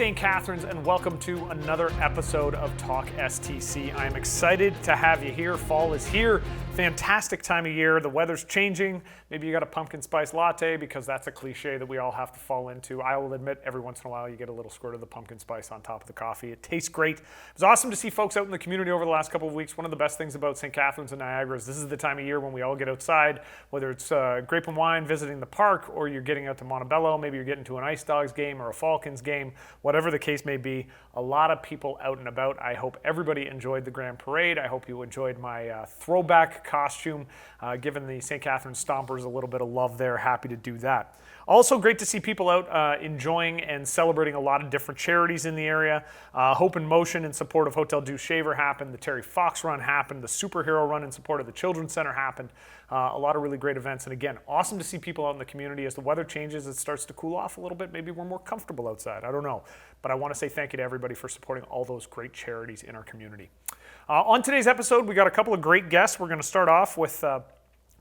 St. Catharines, and welcome to another episode of talkSTC. I'm excited to have you here. Fall is here. Fantastic time of year. The weather's changing. Maybe you got a pumpkin spice latte because that's a cliche that we all have to fall into. I will admit every once in a while you get a little squirt of the pumpkin spice on top of the coffee. It tastes great. It was awesome to see folks out in the community over the last couple of weeks. One of the best things about St. Catharines and Niagara is this is the time of year when we all get outside, whether it's grape and wine, visiting the park, or you're getting out to Montebello. Maybe you're getting to an Ice Dogs game or a Falcons game. Whatever the case may be, a lot of people out and about. I hope everybody enjoyed the Grand Parade. I hope you enjoyed my throwback costume, giving the St. Catharines Stompers a little bit of love there. Happy to do that. Also great to see people out enjoying and celebrating a lot of different charities in the area. Hope in Motion in support of Hotel Dieu Shaver happened. The Terry Fox Run happened. The Superhero Run in support of the Children's Center happened. A lot of really great events. And again, awesome to see people out in the community. As the weather changes, it starts to cool off a little bit. Maybe we're more comfortable outside. I don't know. But I want to say thank you to everybody for supporting all those great charities in our community. On today's episode, we got a couple of great guests. We're going to start off with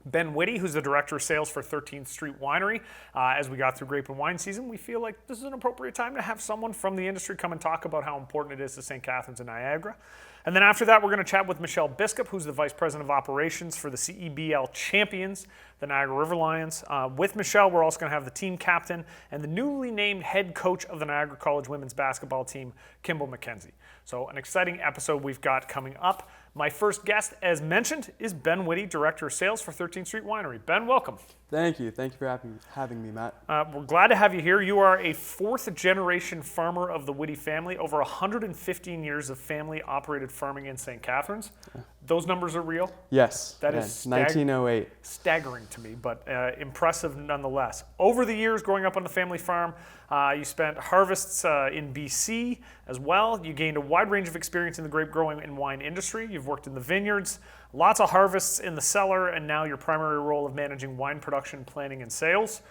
Ben Whitty, who's the Director of Sales for 13th Street Winery. As we got through grape and wine season, we feel like this is an appropriate time to have someone from the industry come and talk about how important it is to St. Catharines and Niagara. And then after that, we're going to chat with Michelle Biskup, who's the Vice President of Operations for the CEBL Champions, the Niagara River Lions. With Michelle, we're also going to have the team captain and the newly named head coach of the Niagara College women's basketball team, Kimball McKenzie. So an exciting episode we've got coming up. My first guest, as mentioned, is Ben Whitty, Director of Sales for 13th Street Winery. Ben, welcome. Thank you. Thank you for having me, Matt. We're glad to have you here. You are a fourth-generation farmer of the Whitty family, over 115 years of family-operated farming in St. Catharines. Those numbers are real? Yes. That is 1908. Staggering to me, but impressive nonetheless. Over the years, growing up on the family farm, you spent harvests in BC as well. You gained a wide range of experience in the grape growing and wine industry. You've worked in the vineyards, lots of harvests in the cellar, and now your primary role of managing wine production, planning, and sales.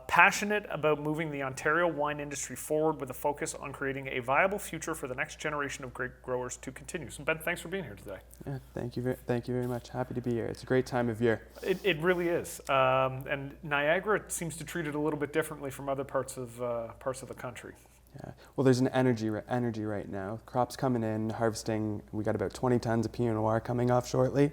Passionate about moving the Ontario wine industry forward with a focus on creating a viable future for the next generation of grape growers to continue. So Ben, thanks for being here today. Yeah, thank you very much. Happy to be here. It's a great time of year. It really is. And Niagara seems to treat it a little bit differently from other parts of the country. Yeah. Well, there's an energy right now. Crops coming in, harvesting. We got about 20 tons of Pinot Noir coming off shortly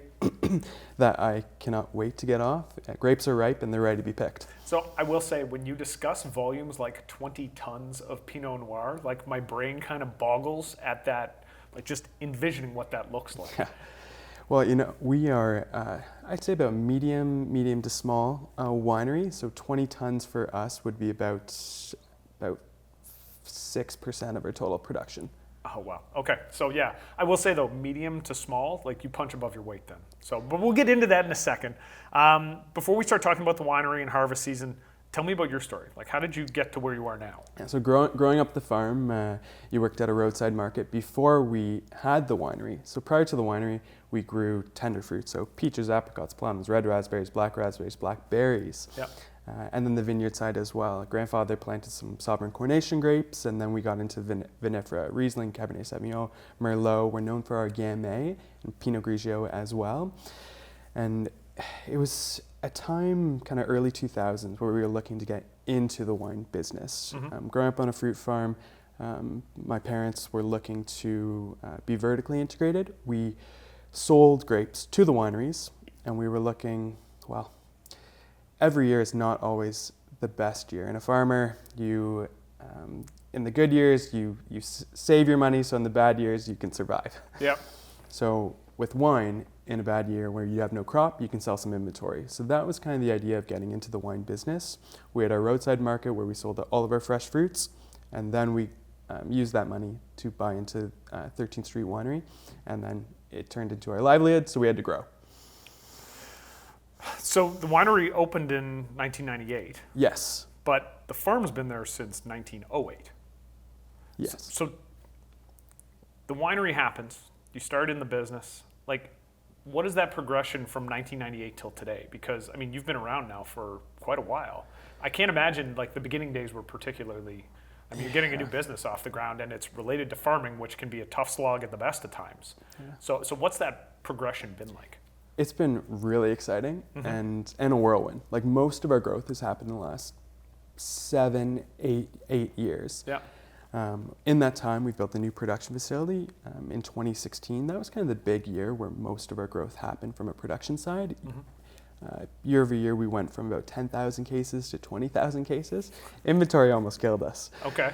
that I cannot wait to get off. Grapes are ripe and they're ready to be picked. So I will say, when you discuss volumes like 20 tons of Pinot Noir, like my brain kind of boggles at that, like just envisioning what that looks like. Yeah. Well, we are, I'd say about medium to small winery. So 20 tons for us would be about 6% of our total production. Oh, wow. Okay. So yeah, I will say though, medium to small, like you punch above your weight then. So, but we'll get into that in a second. Before we start talking about the winery and harvest season, tell me about your story. Like, how did you get to where you are now? Yeah, so growing up the farm, you worked at a roadside market before we had the winery. So prior to the winery, we grew tender fruit. So peaches, apricots, plums, red raspberries, blackberries. Yep. And then the vineyard side as well. Grandfather planted some Sovereign Coronation grapes, and then we got into vinifera, Riesling, Cabernet Sauvignon, Merlot. We're known for our Gamay and Pinot Grigio as well. And it was a time, kind of early 2000s, where we were looking to get into the wine business. Mm-hmm. Growing up on a fruit farm, my parents were looking to be vertically integrated. We sold grapes to the wineries, and we were looking, well, every year is not always the best year. And a farmer, you, in the good years, you save your money, so in the bad years, you can survive. Yep. So with wine, in a bad year where you have no crop, you can sell some inventory. So that was kind of the idea of getting into the wine business. We had our roadside market where we sold all of our fresh fruits, and then we used that money to buy into 13th Street Winery, and then it turned into our livelihood, so we had to grow. So the winery opened in 1998. Yes. But the farm's been there since 1908. Yes. So the winery happens, you start in the business. Like, what is that progression from 1998 till today? Because, I mean, you've been around now for quite a while. I can't imagine, like, the beginning days were particularly, I mean, you're getting a new business off the ground, and it's related to farming, which can be a tough slog at the best of times. Yeah. So what's that progression been like? It's been really exciting and a whirlwind. Like, most of our growth has happened in the last 7, 8 years. Yeah. In that time, we built a new production facility in 2016. That was kind of the big year where most of our growth happened from a production side. Year over year, we went from about 10,000 cases to 20,000 cases. Inventory almost killed us. Okay.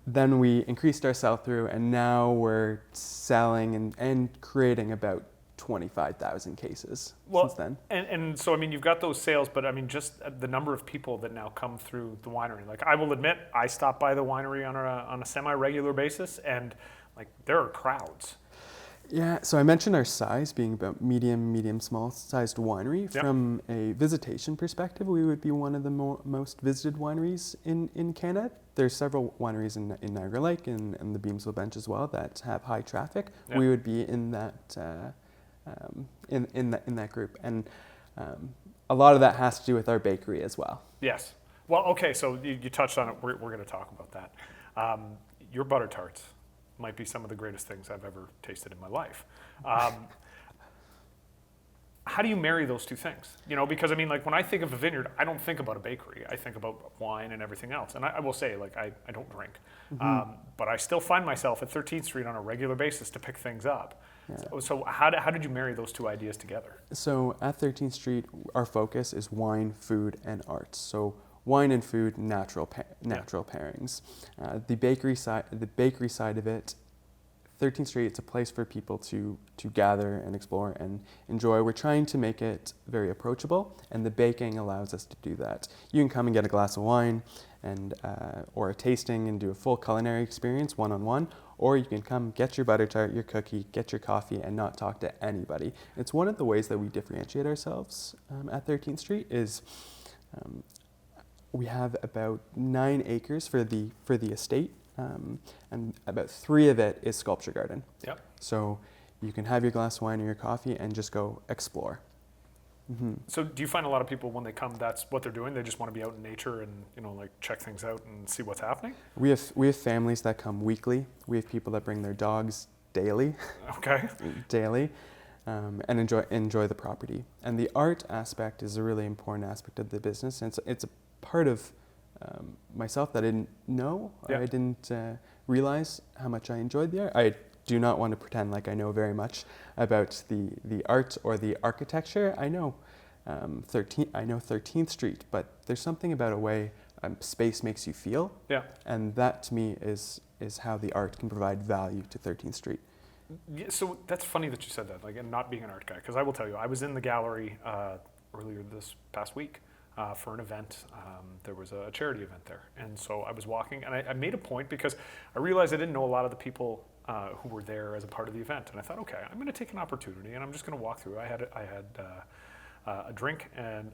Then we increased our sell-through, and now we're selling and creating about 25,000 cases since then. And so, I mean, you've got those sales, but I mean, just the number of people that now come through the winery. Like, I will admit, I stop by the winery on a semi-regular basis, and like, there are crowds. Yeah, so I mentioned our size being about medium, small-sized winery. Yep. From a visitation perspective, we would be one of the most visited wineries in Canada. There's several wineries in Niagara Lake and the Beamsville Bench as well that have high traffic. Yep. We would be in that in that group, and a lot of that has to do with our bakery as well. Yes. Well, okay, so you touched on it. We're going to talk about that. Your butter tarts might be some of the greatest things I've ever tasted in my life. How do you marry those two things? You know, because I mean, like when I think of a vineyard, I don't think about a bakery. I think about wine and everything else. And I will say, like, I don't drink, but I still find myself at 13th Street on a regular basis to pick things up. Yeah. So how did you marry those two ideas together? So at 13th Street, our focus is wine, food, and arts. So wine and food, natural pairings. The bakery side of it, 13th Street, it's a place for people to gather and explore and enjoy. We're trying to make it very approachable, and the baking allows us to do that. You can come and get a glass of wine and or a tasting and do a full culinary experience one-on-one, or you can come get your butter tart, your cookie, get your coffee, and not talk to anybody. It's one of the ways that we differentiate ourselves at 13th Street is we have about 9 acres for the estate, and about 3 of it is sculpture garden. Yep. So you can have your glass of wine or your coffee and just go explore. So do you find a lot of people when they come, that's what they're doing? They just want to be out in nature and, you know, like check things out and see what's happening? We have families that come weekly. We have people that bring their dogs daily. Okay. Daily. And enjoy the property. And the art aspect is a really important aspect of the business. And it's a part of myself that I didn't know. Yep. I didn't realize how much I enjoyed the art. I do not want to pretend like I know very much about the art or the architecture. I know 13th Street, but there's something about a way space makes you feel. Yeah. And that to me is how the art can provide value to 13th Street. Yeah, so that's funny that you said that, like, and not being an art guy, because I will tell you, I was in the gallery earlier this past week for an event. There was a charity event there, and so I was walking, and I made a point because I realized I didn't know a lot of the people who were there as a part of the event, and I thought, okay, I'm going to take an opportunity, and I'm just going to walk through. I had a drink, and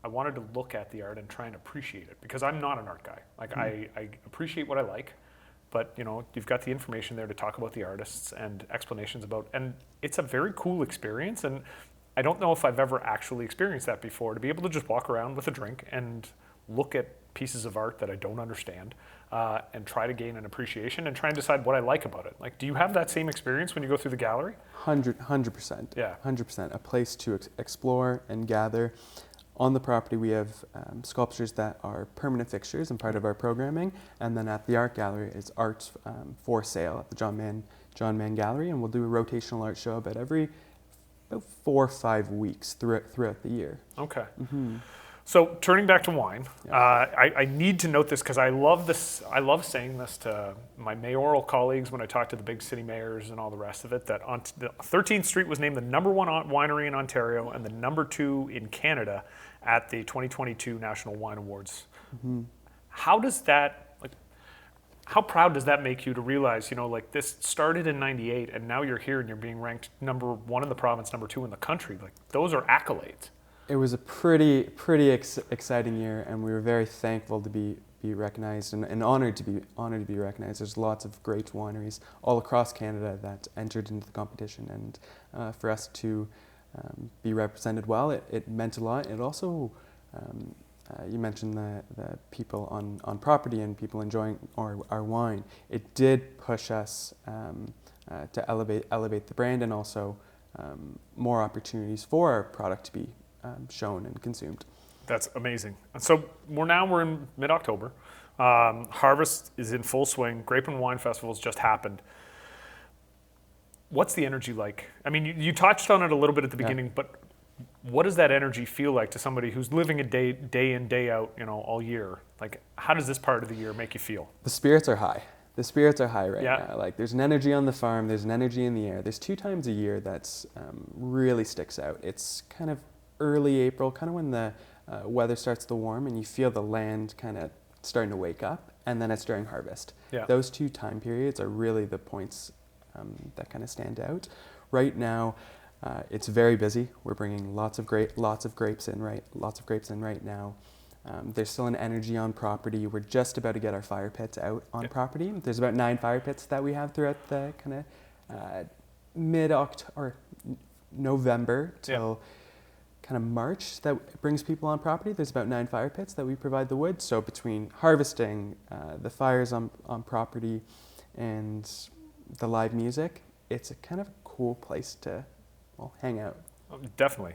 I wanted to look at the art and try and appreciate it, because I'm not an art guy. Like, I appreciate what I like. But, you know, you've got the information there to talk about the artists and explanations about, and it's a very cool experience. And I don't know if I've ever actually experienced that before, to be able to just walk around with a drink and look at pieces of art that I don't understand and try to gain an appreciation and try and decide what I like about it. Like, do you have that same experience when you go through the gallery? 100%. Yeah. 100%. A place to explore and gather. On the property, we have sculptures that are permanent fixtures and part of our programming, and then at the art gallery, it's art for sale at the John Mann Gallery, and we'll do a rotational art show about 4 or 5 weeks throughout the year. Okay. So turning back to wine, I need to note this because I love this. I love saying this to my mayoral colleagues when I talk to the big city mayors and all the rest of it, that 13th Street was named the #1 winery in Ontario and the #2 in Canada at the 2022 National Wine Awards. How does that, like, how proud does that make you to realize, you know, like, this started in '98 and now you're here and you're being ranked #1 in the province, #2 in the country? Like, those are accolades. It was a pretty exciting year, and we were very thankful to be recognized and honored to be recognized. There's lots of great wineries all across Canada that entered into the competition, and for us to be represented well, it meant a lot. It also, you mentioned the people on property and people enjoying our wine. It did push us to elevate the brand, and also more opportunities for our product to be shown and consumed. That's amazing. And so we're in mid-October. Harvest is in full swing. Grape and Wine Festival's just happened. What's the energy like? I mean, you touched on it a little bit at the beginning, but what does that energy feel like to somebody who's living a day in, day out, all year? Like, how does this part of the year make you feel? The spirits are high. The spirits are high right Yeah. now. Like, there's an energy on the farm, there's an energy in the air. There's 2 times a year that's really sticks out. It's kind of early April, kind of when the weather starts to warm and you feel the land kind of starting to wake up, and then it's during harvest. Yeah. Those 2 time periods are really the points that kind of stand out. Right now, it's very busy. We're bringing lots of grapes in right now. There's still an energy on property. We're just about to get our fire pits out on property. There's about 9 fire pits that we have throughout the kind of mid-October or November till kind of March that brings people on property. There's about 9 fire pits that we provide the wood. So between harvesting, the fires on property, and the live music, it's a kind of cool place to hang out. Definitely.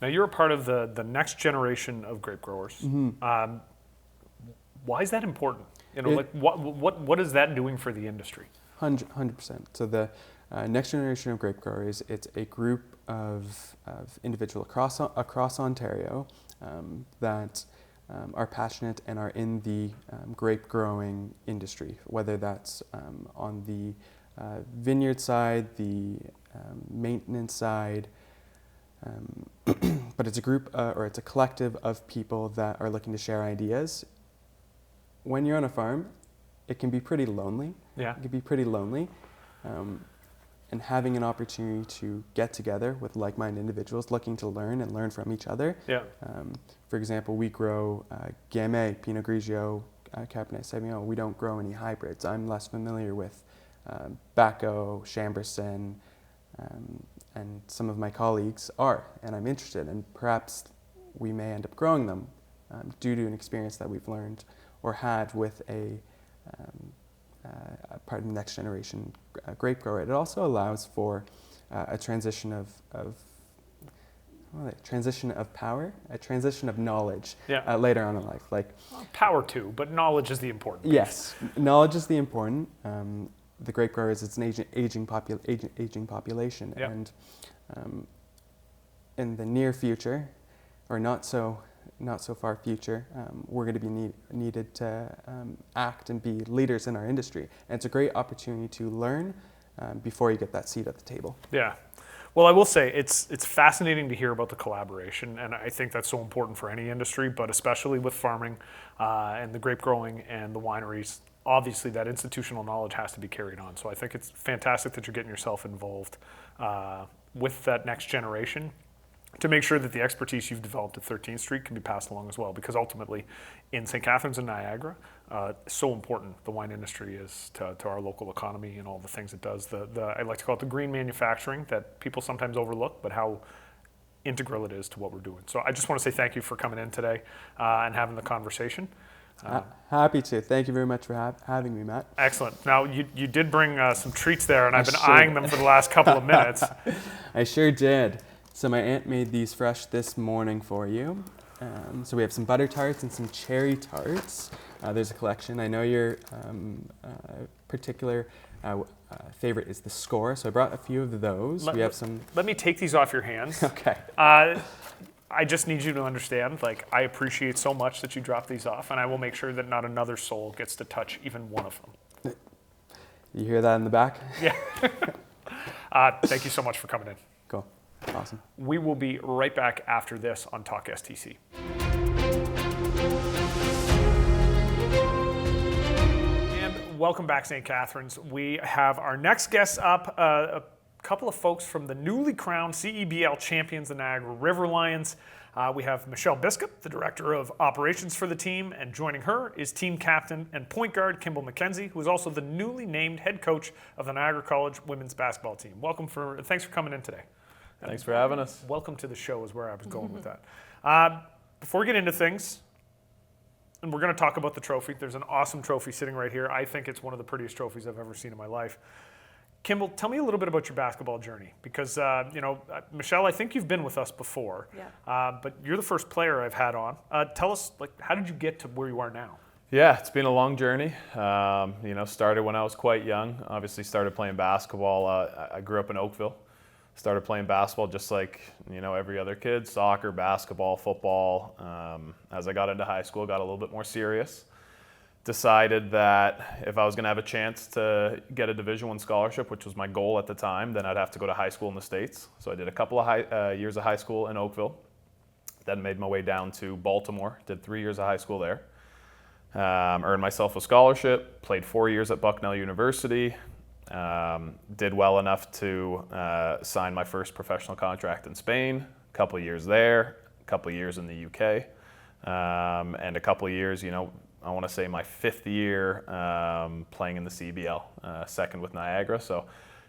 Now, you're a part of the next generation of grape growers. Mm-hmm. Why is that important? What is that doing for the industry? 100%. So the next generation of grape growers, it's a group of individuals across Ontario that are passionate and are in the grape growing industry, whether that's on the vineyard side, the maintenance side, but it's a group or it's a collective of people that are looking to share ideas. When you're on a farm, it can be pretty lonely. Yeah. It can be pretty lonely. And having an opportunity to get together with like-minded individuals looking to learn from each other. Yeah. For example, we grow Gamay, Pinot Grigio, Cabernet Sauvignon. We don't grow any hybrids. I'm less familiar with Baco, Chambourcin, and some of my colleagues are, and I'm interested, and perhaps we may end up growing them due to an experience that we've learned or had with a part of the next generation grape grower. It also allows for a transition of power, a transition of knowledge later on in life. Power too, but knowledge is the important piece. Yes, knowledge is the important. The grape growers, it's an aging population, and in the near future, or not so far future, we're going to be needed to act and be leaders in our industry. And it's a great opportunity to learn before you get that seat at the table. Yeah. Well, I will say it's fascinating to hear about the collaboration, and I think that's so important for any industry, but especially with farming and the grape growing and the wineries. Obviously, that institutional knowledge has to be carried on. So I think it's fantastic that you're getting yourself involved with that next generation to make sure that the expertise you've developed at 13th Street can be passed along as well, because ultimately in St. Catharines and Niagara, so important the wine industry is to our local economy and all the things it does. I like to call it the green manufacturing that people sometimes overlook, but how integral it is to what we're doing. So I just want to say thank you for coming in today and having the conversation. Happy to. Thank you very much for having me, Matt. Excellent. Now, you did bring some treats there, and I've been eyeing them for the last couple of minutes. I sure did. So my aunt made these fresh this morning for you. So we have some butter tarts and some cherry tarts. There's a collection. I know your particular favorite is the score, so I brought a few of those. We have some. Let me take these off your hands. Okay. I just need you to understand, I appreciate so much that you dropped these off, and I will make sure that not another soul gets to touch even one of them. You hear that in the back? Yeah. Thank you so much for coming in. Cool. Awesome. We will be right back after this on talkSTC. And welcome back, St. Catharines. We have our next guests up, a couple of folks from the newly crowned CEBL champions, the Niagara River Lions. We have Michelle Biscup, the Director of Operations for the team, and joining her is team captain and point guard Kimball McKenzie, who is also the newly named head coach of the Niagara College women's basketball team. Thanks for coming in today. Thanks for having us. Welcome to the show is where I was going with that. Before we get into things, and we're going to talk about the trophy. There's an awesome trophy sitting right here. I think it's one of the prettiest trophies I've ever seen in my life. Kimball, tell me a little bit about your basketball journey, because Michelle, I think you've been with us before, but you're the first player I've had on. Tell us, how did you get to where you are now? Yeah, it's been a long journey. Started when I was quite young. Obviously started playing basketball. I grew up in Oakville. Started playing basketball just like, every other kid, soccer, basketball, football. As I got into high school, got a little bit more serious. Decided that if I was going to have a chance to get a Division I scholarship, which was my goal at the time, then I'd have to go to high school in the States. So I did a couple of years of high school in Oakville. Then made my way down to Baltimore, did 3 years of high school there. Earned myself a scholarship, played 4 years at Bucknell University, did well enough to sign my first professional contract in Spain, a couple of years there, a couple of years in the UK, and a couple of years, I want to say my 5th year playing in the CBL, second with Niagara. So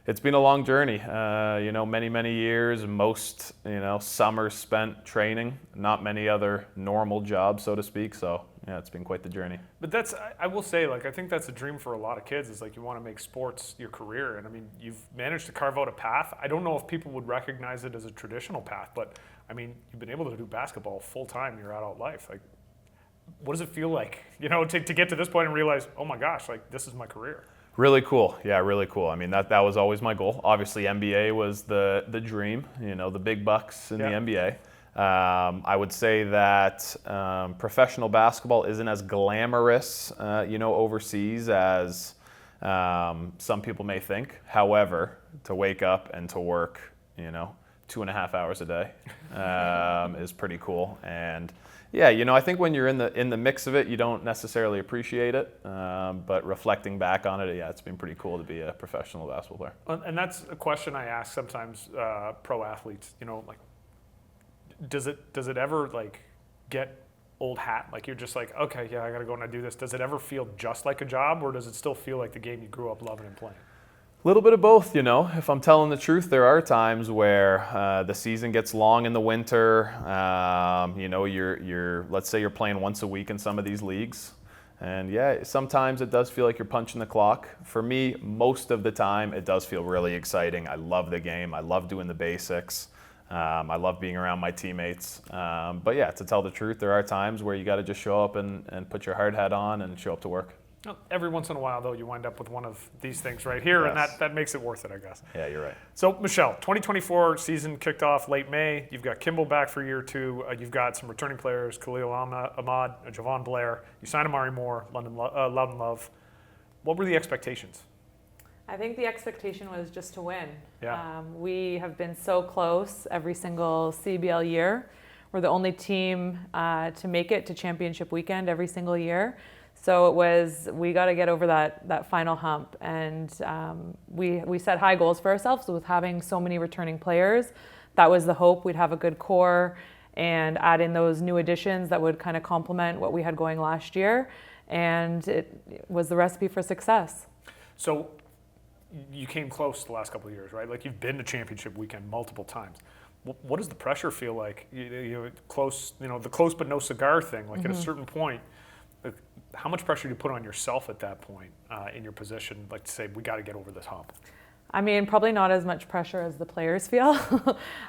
it's been a long journey, many, many years, most, summers spent training, not many other normal jobs, so to speak. So yeah, it's been quite the journey. But I will say, I think that's a dream for a lot of kids, is you want to make sports your career. And I mean, you've managed to carve out a path. I don't know if people would recognize it as a traditional path, but I mean, you've been able to do basketball full time in your adult life. What does it feel like, to get to this point and realize, oh my gosh, this is my career? Really cool. Yeah, really cool. I mean, that was always my goal. Obviously, NBA was the dream, the big bucks in the NBA. I would say that professional basketball isn't as glamorous, overseas as some people may think. However, to wake up and to work, 2.5 hours a day is pretty cool. And yeah, I think when you're in the mix of it, you don't necessarily appreciate it. But reflecting back on it, yeah, it's been pretty cool to be a professional basketball player. And that's a question I ask sometimes pro athletes. Does it ever get old hat? You're just okay, yeah, I got to go and I do this. Does it ever feel just like a job, or does it still feel like the game you grew up loving and playing? A little bit of both, If I'm telling the truth, there are times where the season gets long in the winter. Let's say you're playing once a week in some of these leagues. And yeah, sometimes it does feel like you're punching the clock. For me, most of the time, it does feel really exciting. I love the game. I love doing the basics. I love being around my teammates. But yeah, to tell the truth, there are times where you got to just show up and put your hard hat on and show up to work. Every once in a while, though, you wind up with one of these things right here, Yes. and that makes it worth it, I guess. Yeah, you're right. So, Michelle, 2024 season kicked off late May. You've got Kimball back for year 2. You've got some returning players, Khalil Ahmad, Javon Blair. You signed Amari Moore, Loudon Love. What were the expectations? I think the expectation was just to win. Yeah. We have been so close every single CBL year. We're the only team to make it to championship weekend every single year. So we got to get over that final hump. And we set high goals for ourselves. So with having so many returning players, that was the hope. We'd have a good core and add in those new additions that would kind of complement what we had going last year. And it was the recipe for success. So you came close the last couple of years, right? You've been to championship weekend multiple times. What does the pressure feel like? Close, the close but no cigar thing. At a certain point, how much pressure do you put on yourself at that point in your position, to say, we got to get over this hump? I mean, probably not as much pressure as the players feel.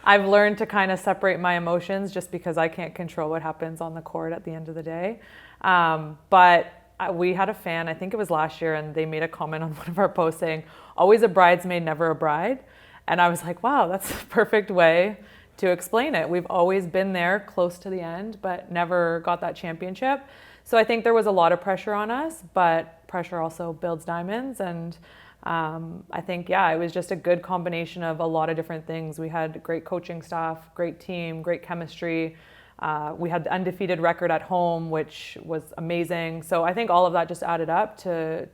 I've learned to kind of separate my emotions just because I can't control what happens on the court at the end of the day. But we had a fan, I think it was last year, and they made a comment on one of our posts saying, always a bridesmaid, never a bride. And I was like, wow, that's a perfect way to explain it. We've always been there close to the end, but never got that championship. So I think there was a lot of pressure on us, but pressure also builds diamonds. And I think, it was just a good combination of a lot of different things. We had great coaching staff, great team, great chemistry. We had the undefeated record at home, which was amazing. So I think all of that just added up to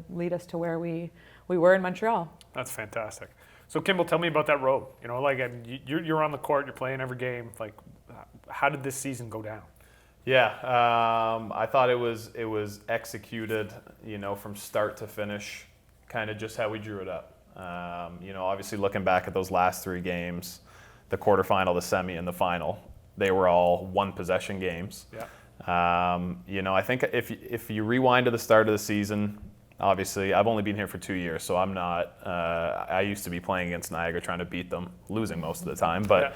lead us to where we were in Montreal. That's fantastic. So Kimball, tell me about that road. You're on the court, you're playing every game. How did this season go down? Yeah, I thought it was executed, from start to finish, kind of just how we drew it up. Obviously looking back at those last 3 games, the quarterfinal, the semi, and the final, they were all one possession games. Yeah. I think if you rewind to the start of the season, obviously, I've only been here for 2 years, so I'm not. I used to be playing against Niagara, trying to beat them, losing most of the time. But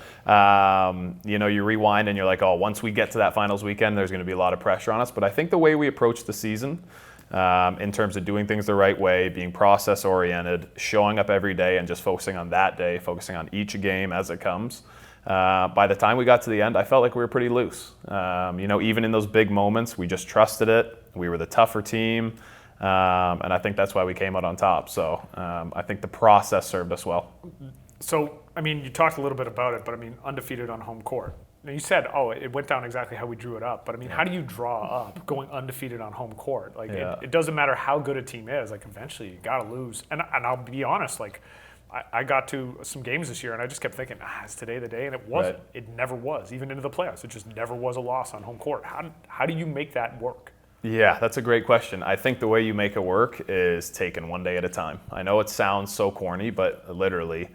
you rewind and you're like, oh, once we get to that finals weekend, there's going to be a lot of pressure on us. But I think the way we approach the season, in terms of doing things the right way, being process oriented, showing up every day, and just focusing on that day, focusing on each game as it comes. By the time we got to the end, I felt like we were pretty loose. Even in those big moments, we just trusted it. We were the tougher team. And I think that's why we came out on top. So I think the process served us well. So, I mean, you talked a little bit about it, but I mean, undefeated on home court. Now you said, oh, it went down exactly how we drew it up. But I mean, how do you draw up going undefeated on home court? Like, it doesn't matter how good a team is. Like, eventually you got to lose. And I'll be honest, like, I got to some games this year and I just kept thinking, is today the day? And it wasn't. Right. It never was. Even into the playoffs, it just never was a loss on home court. How do you make that work? Yeah, that's a great question. I think the way you make it work is taking one day at a time. I know it sounds so corny, but literally,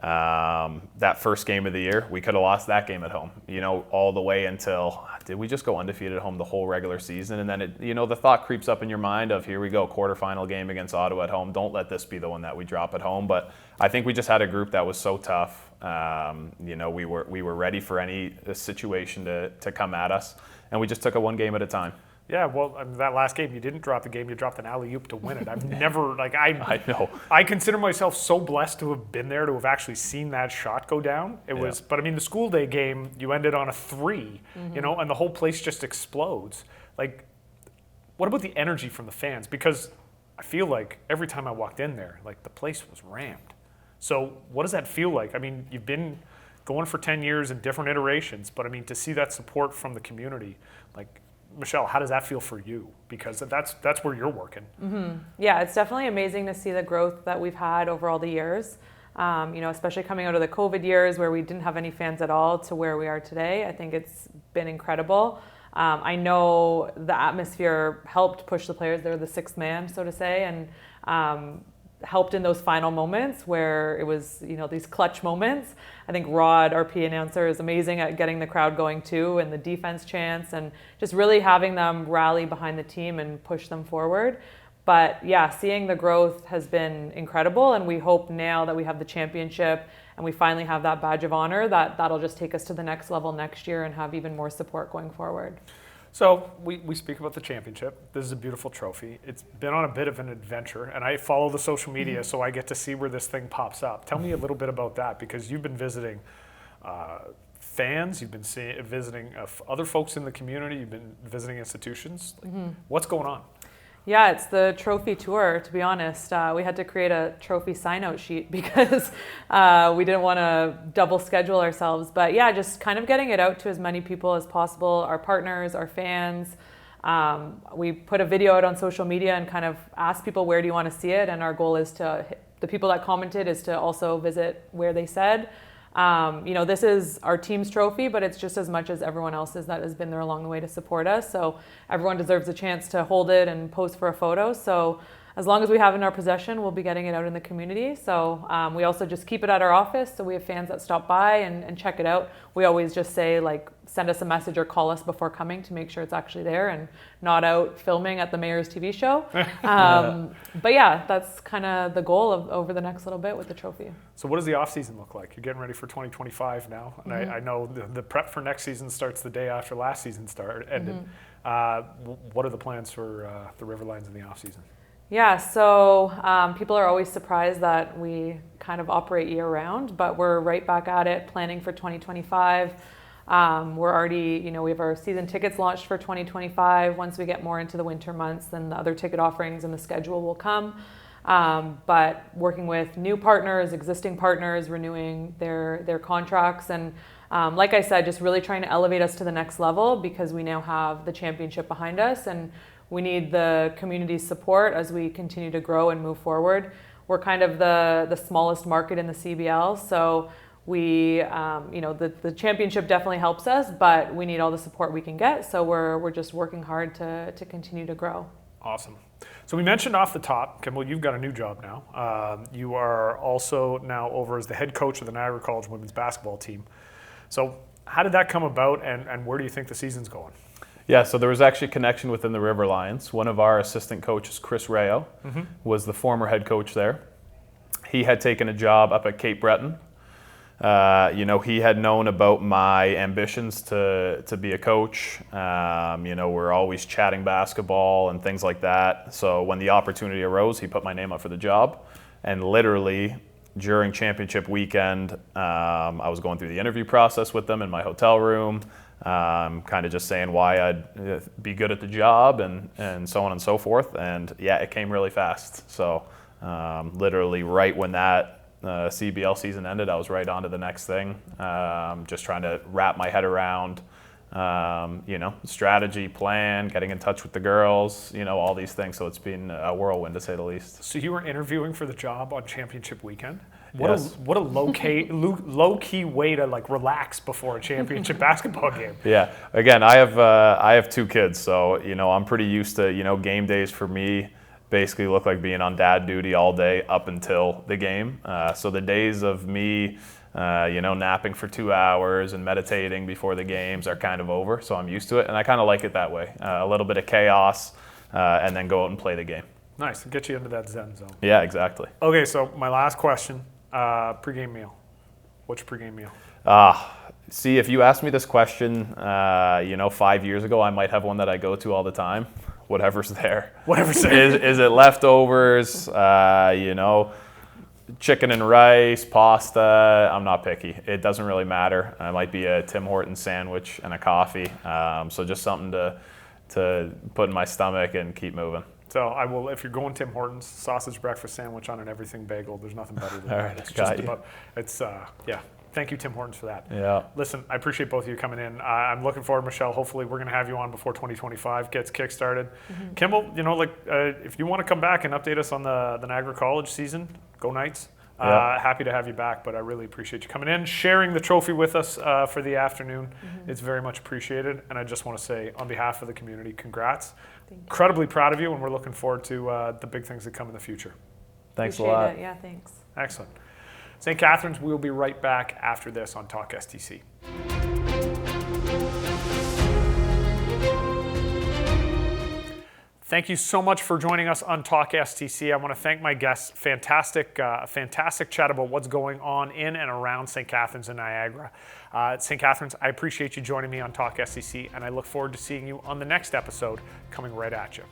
that first game of the year, we could have lost that game at home, all the way until, did we just go undefeated at home the whole regular season? And then, the thought creeps up in your mind of, here we go, quarterfinal game against Ottawa at home. Don't let this be the one that we drop at home. But I think we just had a group that was so tough. We were ready for any situation to come at us, and we just took it one game at a time. Yeah, well, I mean, that last game, you didn't drop the game. You dropped an alley-oop to win it. I've never, I know. I consider myself so blessed to have been there, to have actually seen that shot go down. It was, but I mean, the school day game, you ended on a 3, and the whole place just explodes. Like, what about the energy from the fans? Because I feel like every time I walked in there, like, the place was rammed. So what does that feel like? I mean, you've been going for 10 years in different iterations, but I mean, to see that support from the community, like, Michelle, how does that feel for you? Because that's where you're working. Mm-hmm. Yeah, it's definitely amazing to see the growth that we've had over all the years. Especially coming out of the COVID years where we didn't have any fans at all to where we are today. I think it's been incredible. I know the atmosphere helped push the players. They're the sixth man, so to say, and helped in those final moments where it was, these clutch moments. I think Rod, our P announcer, is amazing at getting the crowd going too, and the defense chants, and just really having them rally behind the team and push them forward. But yeah, seeing the growth has been incredible, and we hope now that we have the championship and we finally have that badge of honor, that'll just take us to the next level next year and have even more support going forward. So we speak about the championship. This is a beautiful trophy. It's been on a bit of an adventure, and I follow the social media, so I get to see where this thing pops up. Tell me a little bit about that, because you've been visiting fans, you've been visiting other folks in the community, you've been visiting institutions. What's going on? Yeah, it's the trophy tour, to be honest. We had to create a trophy sign-out sheet because we didn't want to double schedule ourselves. But yeah, just kind of getting it out to as many people as possible, our partners, our fans. We put a video out on social media and kind of asked people, where do you want to see it? And our goal is the people that commented is to also visit where they said. This is our team's trophy, but it's just as much as everyone else's that has been there along the way to support us. So everyone deserves a chance to hold it and pose for a photo. So as long as we have it in our possession, we'll be getting it out in the community. So we also just keep it at our office. So we have fans that stop by and check it out. We always just say, send us a message or call us before coming to make sure it's actually there and not out filming at the mayor's TV show. But yeah, that's kind of the goal over the next little bit with the trophy. So what does the off season look like? You're getting ready for 2025 now, and I know the prep for next season starts the day after last season ended. What are the plans for the Riverlions in the off season? Yeah, so people are always surprised that we kind of operate year round, but we're right back at it, planning for 2025. We're already, we have our season tickets launched for 2025. Once we get more into the winter months, then the other ticket offerings and the schedule will come. But working with new partners, existing partners, renewing their contracts, and like I said, just really trying to elevate us to the next level, because we now have the championship behind us, and we need the community's support as we continue to grow and move forward. We're kind of the smallest market in the CBL, so we, the championship definitely helps us, but we need all the support we can get. So we're just working hard to continue to grow. Awesome. So we mentioned off the top, Kimball, you've got a new job now. You are also now over as the head coach of the Niagara College women's basketball team. So how did that come about, and where do you think the season's going? Yeah, so there was actually a connection within the River Lions. One of our assistant coaches, Chris Rayo, was the former head coach there. He had taken a job up at Cape Breton. He had known about my ambitions to be a coach. We're always chatting basketball and things like that. So when the opportunity arose, he put my name up for the job. And literally during championship weekend, I was going through the interview process with them in my hotel room, kind of just saying why I'd be good at the job and so on and so forth. And yeah, it came really fast. So literally right when that CBL season ended, I was right on to the next thing. Just trying to wrap my head around, strategy, plan, getting in touch with the girls, all these things. So it's been a whirlwind to say the least. So you were interviewing for the job on championship weekend? Yes. What a low key way to like relax before a championship basketball game. Yeah. Again, I have 2 kids, so I'm pretty used to game days for me basically look like being on dad duty all day up until the game. So the days of me, napping for 2 hours and meditating before the games are kind of over. So I'm used to it, and I kind of like it that way. A little bit of chaos, and then go out and play the game. Nice, get you into that Zen zone. Yeah, exactly. Okay, so my last question, pregame meal. What's your pregame meal? See, if you asked me this question, 5 years ago, I might have one that I go to all the time. Whatever's there. Whatever's there. Is it leftovers? Chicken and rice, pasta? I'm not picky. It doesn't really matter. It might be a Tim Hortons sandwich and a coffee. So just something to put in my stomach and keep moving. So I will, if you're going Tim Hortons, sausage breakfast sandwich on an everything bagel. There's nothing better than All that. right, It's got just you. about. It's yeah. Thank you, Tim Hortons, for that. Yeah. Listen, I appreciate both of you coming in. I'm looking forward, Michelle. Hopefully, we're going to have you on before 2025 gets kickstarted. Kimball, if you want to come back and update us on the Niagara College season, go Knights. Yeah. Happy to have you back, but I really appreciate you coming in, sharing the trophy with us for the afternoon. It's very much appreciated, and I just want to say, on behalf of the community, congrats. Incredibly proud of you, and we're looking forward to the big things that come in the future. Thanks Appreciate a lot. it. Yeah, thanks. Excellent. St. Catharines, we'll be right back after this on talkSTC. Thank you so much for joining us on talkSTC. I want to thank my guests. Fantastic chat about what's going on in and around St. Catharines and Niagara. St. Catharines, I appreciate you joining me on talkSTC, and I look forward to seeing you on the next episode coming right at you.